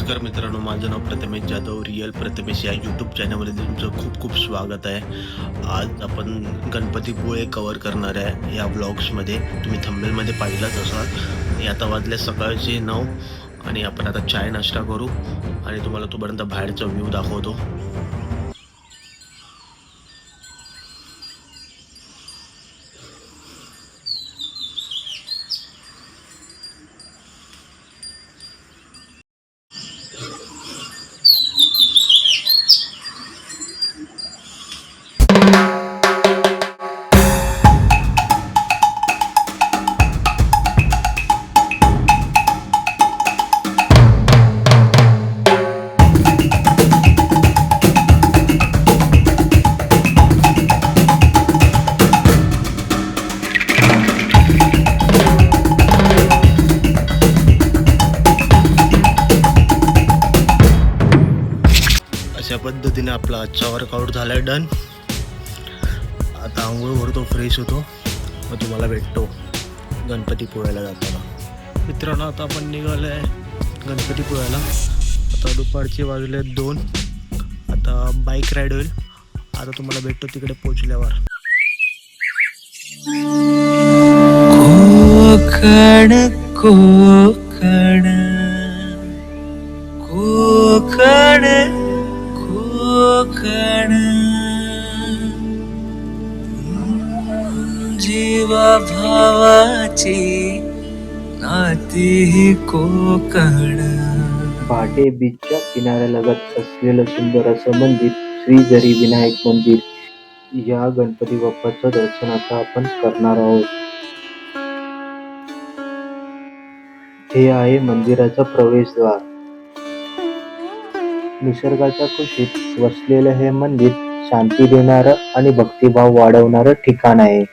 नमस्कार मित्रांनो, माझं नाव प्रथमेश जाधव. रिअल प्रथमेश या यूट्यूब चॅनलमध्ये तुमचं खूप खूप स्वागत आहे. आज आपण गणपतीपुळे कव्हर करणार आहे या ब्लॉग्समध्ये. तुम्ही थंबनेलमध्ये पाहिलंच असाल. आणि आता वाजले सकाळचे 9 आणि आपण आता चाय नाश्ता करू आणि तुम्हाला तोपर्यंत बाहेरचा व्ह्यू दाखवतो. अशा पद्धतीने आपला आजचा वर्कआउट झाला आहे डन. आता आंघोळ भरतो, फ्रेश होतो, मग तुम्हाला भेटतो गणपतीपुळ्याला जाताना. मित्रांनो, आता आपण निघालो आहे गणपतीपुळ्याला. आता दुपारचे वाजले 2. आता बाईक राईड होईल. आता तुम्हाला भेटतो तिकडे पोचल्यावर. कोकण कोकण कोकण कोकण जीवा भावाची नाती ही कोकण. भाटे बीचच्या किनाऱ्यालगत असलेलं सुंदर असं मंदिर श्री जरी विनायक मंदिर. या गणपती बाप्पाचं दर्शन आता आपण करणार आहोत. हे आहे मंदिराचं प्रवेशद्वार. निसर्गाच्या कुशीत वसलेलं हे मंदिर शांती देणारं आणि भक्तिभाव वाढवणारं ठिकाण आहे.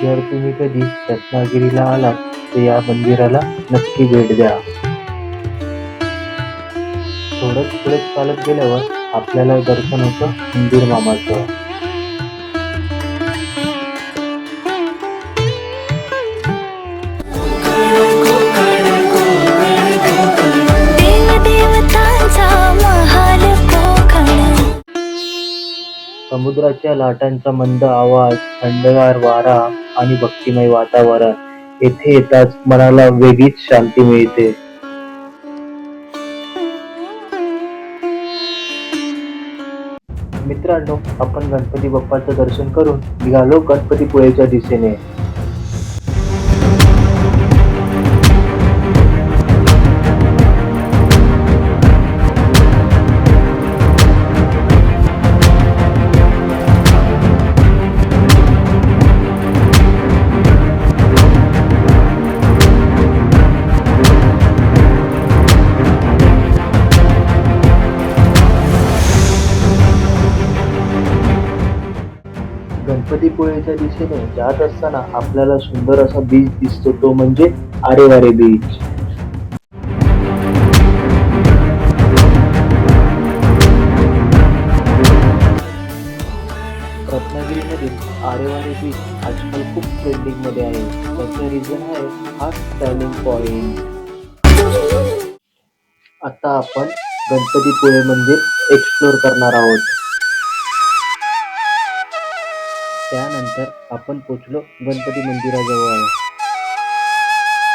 जर तुम्ही कधी रत्नागिरीला आलात तर या मंदिराला नक्की भेट द्या. थोडंच पुढे चालत गेल्यावर आपल्याला दर्शन होतं मंदिर मामाचं. समुद्राच्या लाटांचा मंद आवाज, थंडगार वारा आणि भक्तिमय वातावरण येथे येताच मनाला वेगळीच शांती मिळते. मित्रांनो, आपण गणपती बाप्पाचं दर्शन करून निघालो गणपतीपुळेच्या दिशेने. गणपतीपुळेच्या दिशेने जात असताना आपल्याला सुंदर असा बीच दिसतो, तो म्हणजे आरेवारे बीच. रत्नागिरीमधील आरेवारे बीच आजकाल खूप ट्रेंडिंग मध्ये आहे. त्याचं रिझन आहे हा टर्निंग पॉइंट. आता आपण गणपतीपुळे मंदिर एक्सप्लोर करणार आहोत. त्यानंतर आपण पोचलो गणपती मंदिराजवळ.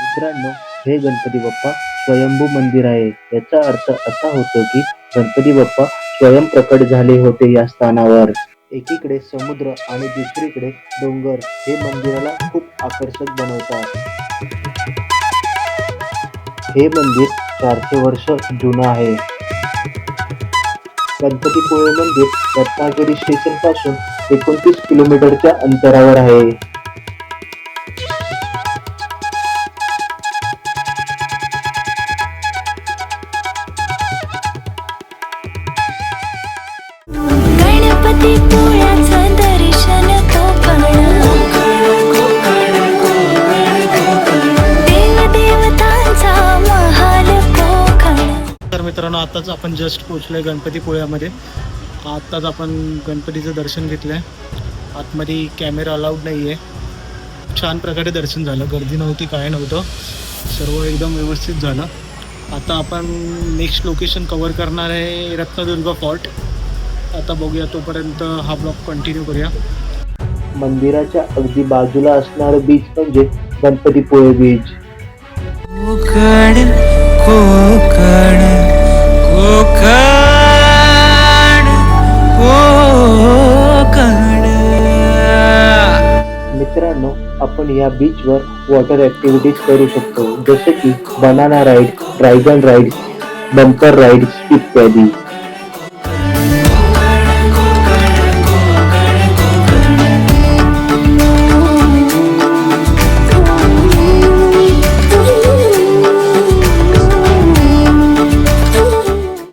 मित्रांनो, हे गणपती बाप्पा स्वयंभू मंदिर आहे. याचा अर्थ असा होतो की गणपती बाप्पा स्वयं प्रकट झाले होते या स्थानावर. एकीकडे समुद्र आणि दुसरीकडे डोंगर हे मंदिराला खूप आकर्षक बनवतात. हे मंदिर 400 वर्ष जुनं आहे. गणपतीपुळे मंदिर रत्नागिरी स्टेशन पासून 29 किलोमीटरच्या अंतरावर आहे. गणपतीपुळ्याचं दर्शन देवदेवतांचा महाल कोकण. तर मित्रांनो, आताच आपण जस्ट पोहोचलोय गणपतीपुळ्यामध्ये. आत्ताच आपण गणपतीचं दर्शन घेतलं आहे. आतमध्ये कॅमेरा अलाउड नाही आहे. छान प्रकारे दर्शन झालं, गर्दी नव्हती, काय नव्हतं. सर्व एकदम व्यवस्थित झालं. आता आपण नेक्स्ट लोकेशन कवर करणार आहे रत्नदुर्ग फोर्ट. आता बघूया, तोपर्यंत हा ब्लॉग कंटिन्यू करूया. मंदिराच्या अगदी बाजूला असणारं बीच म्हणजे गणपतीपुळे बीच. कोकण कोकण कोकण कोकण. मित्रांनो, आपण या बीचवर वॉटर ऍक्टिव्हिटीज करू शकतो, जसे की banana ride, dragon ride, bumper rides इत्यादी.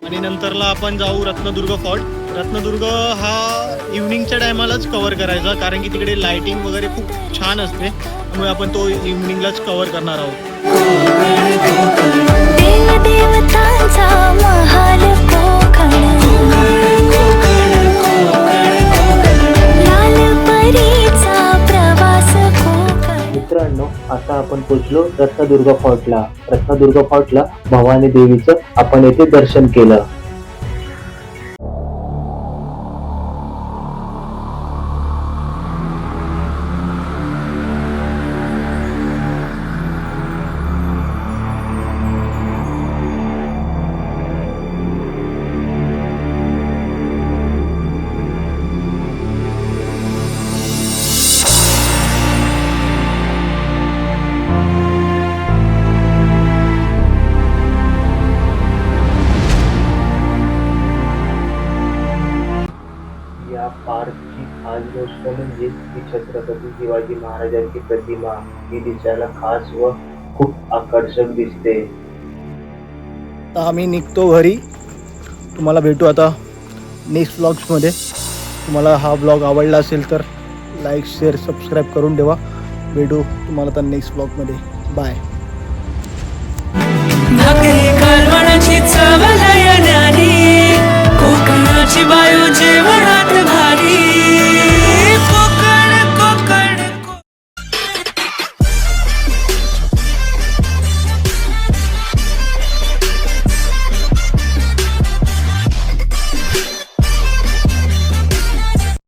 आणि नंतरला आपण जाऊ रत्नदुर्ग फोर्ट. रत्नदुर्ग हा इव्हनिंगच्या टायमालाच कवर करायचा, कारण की तिकडे लाइटिंग वगैरे खूप छान असते. त्यामुळे आपण तो इव्हनिंगलाच कवर करणार आहोत. देवदेवतांचा महाल कोकण लालपरीचा प्रवास कोकण. मित्रांनो, आता आपण पोहोचलो रत्नदुर्ग फोर्टला. रत्नदुर्ग फोर्टला भवानी देवीचं आपण येथे दर्शन केलं. या पार्कची खास गोष्ट म्हणजे की छत्रपती शिवाजी महाराजांची प्रतिमा ही दिसायला खास व खूप आकर्षक दिसते. आता आम्ही निघतो घरी. तुम्हाला भेटू आता नेक्स्ट ब्लॉग्समध्ये. तुम्हाला हा ब्लॉग आवडला असेल तर लाईक शेअर सबस्क्राईब करून ठेवा. भेटू तुम्हाला आता नेक्स्ट ब्लॉगमध्ये. बाय.